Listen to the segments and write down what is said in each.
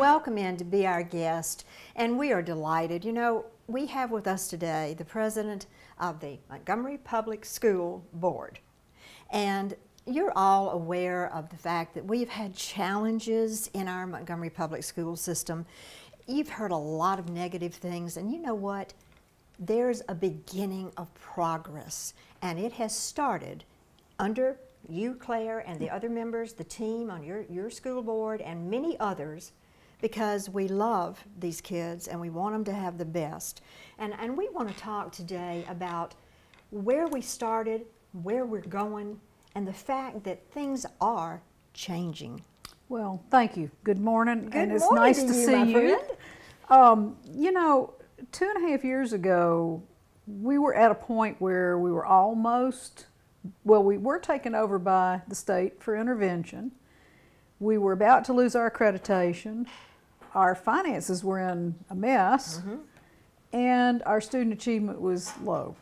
welcome in to be our guest, and we are delighted. You know, we have with us today the president of the Montgomery Public School Board. And you're all aware of the fact that we've had challenges in our Montgomery Public School system. You've heard a lot of negative things, and you know what? There's a beginning of progress, and it has started under you, Claire, and the other members, the team on your school board, and many others, because we love these kids and we want them to have the best. And we want to talk today about where we started, where we're going, and the fact that things are changing. Well, thank you. Good morning. Good it's morning nice to to you, see my you. friend. You know, 2.5 years ago, we were at a point where we were almost, well, we were taken over by the state for intervention. We were about to lose our accreditation. Our finances were in a mess, and our student achievement was low.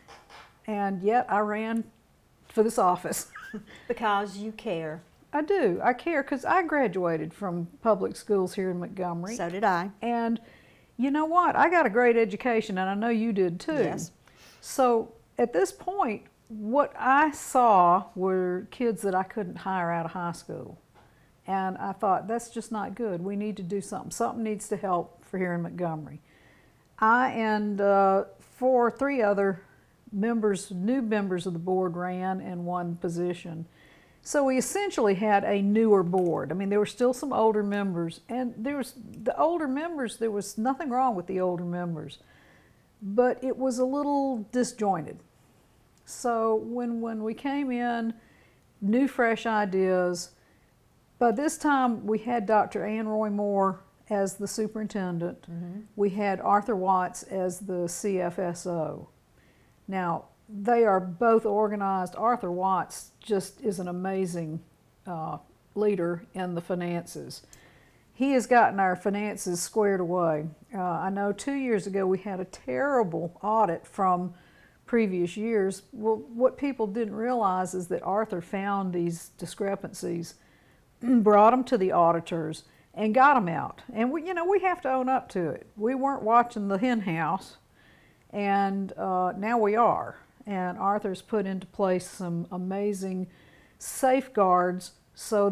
And yet I ran for this office. Because you care. I do. I care because I graduated from public schools here in Montgomery. So did I. And you know what? I got a great education, and I know you did too. Yes. So at this point, what I saw were kids that I couldn't hire out of high school. And I thought, that's just not good. We need to do something. Something needs to help for here in Montgomery. I and three other members, new members of the board, ran in one position. So we essentially had a newer board. I mean, there were still some older members, and there was nothing wrong with the older members, but it was a little disjointed. So when we came in, new fresh ideas. By this time we had Dr. Ann Roy Moore as the superintendent. We had Arthur Watts as the CFSO. Now, they are both organized. Arthur Watts just is an amazing leader in the finances. He has gotten our finances squared away. I know 2 years ago we had a terrible audit from previous years. Well, what people didn't realize is that Arthur found these discrepancies, brought them to the auditors, and got them out. And we have to own up to it. We weren't watching the hen house, and now we are. And Arthur's put into place some amazing safeguards, so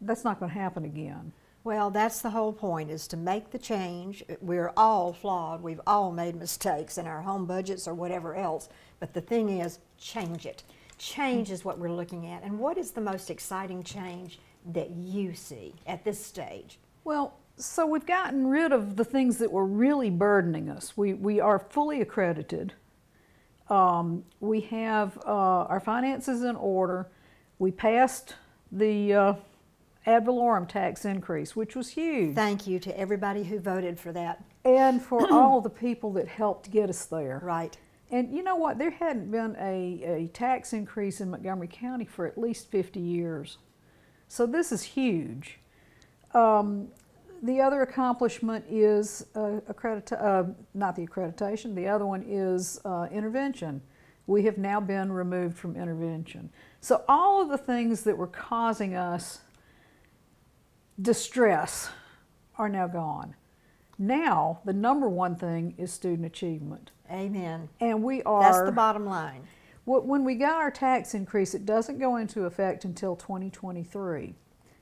that's not going to happen again. Well, that's the whole point, is to make the change. We're all flawed. We've all made mistakes in our home budgets or whatever else. But the thing is, change it. Change is what we're looking at. And what is the most exciting change that you see at this stage? Well, so we've gotten rid of the things that were really burdening us. We are fully accredited. We have our finances in order. We passed the ad valorem tax increase, which was huge. Thank you to everybody who voted for that. And for all the people that helped get us there. Right. And you know what? There hadn't been a tax increase in Montgomery County for at least 50 years. So this is huge. The other accomplishment is not the accreditation. The other one is intervention. We have now been removed from intervention. So all of the things that were causing us distress are now gone. Now, the number one thing is student achievement. Amen. And we are... That's the bottom line. When we got our tax increase, it doesn't go into effect until 2023.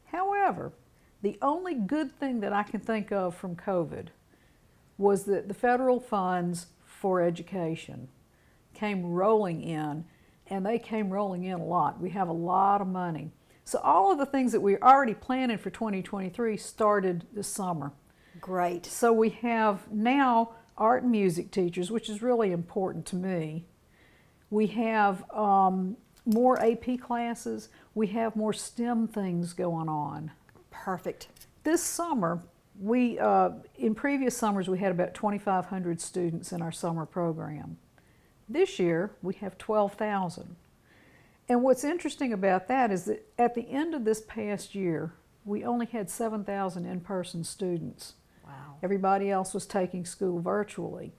However, the only good thing that I can think of from COVID was that the federal funds for education came rolling in, and they came rolling in a lot. We have a lot of money. So all of the things that we were already planning for 2023 started this summer. Great. So we have now art and music teachers, which is really important to me. We have more AP classes. We have more STEM things going on. Perfect. This summer, in previous summers, we had about 2,500 students in our summer program. This year, we have 12,000. And what's interesting about that is that at the end of this past year, we only had 7,000 in-person students. Wow. Everybody else was taking school virtually.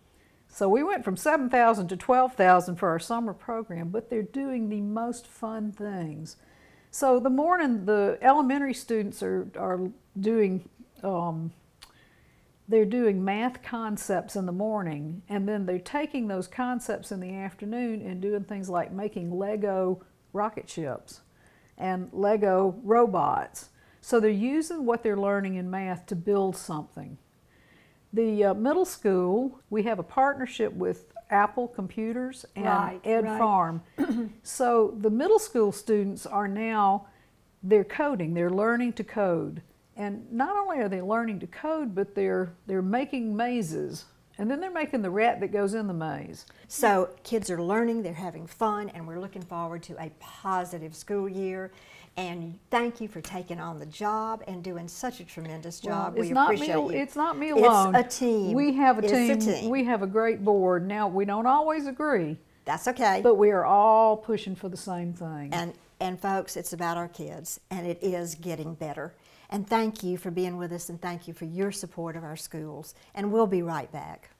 So we went from 7,000 to 12,000 for our summer program, but they're doing the most fun things. So the elementary students are doing they're doing math concepts in the morning, and then they're taking those concepts in the afternoon and doing things like making Lego rocket ships and Lego robots. So they're using what they're learning in math to build something. The middle school, we have a partnership with Apple Computers and Ed Farm. So the middle school students are now, they're coding, they're learning to code. And not only are they learning to code, but they're making mazes. And then they're making the rat that goes in the maze. So kids are learning, they're having fun, and we're looking forward to a positive school year. And thank you for taking on the job and doing such a tremendous job. Well, we appreciate you. It's not me alone. It's a team. We have a It's team. a team. We have a great board. Now, we don't always agree. That's okay. But we are all pushing for the same thing. And folks, it's about our kids, and it is getting better. And thank you for being with us, and thank you for your support of our schools. And we'll be right back.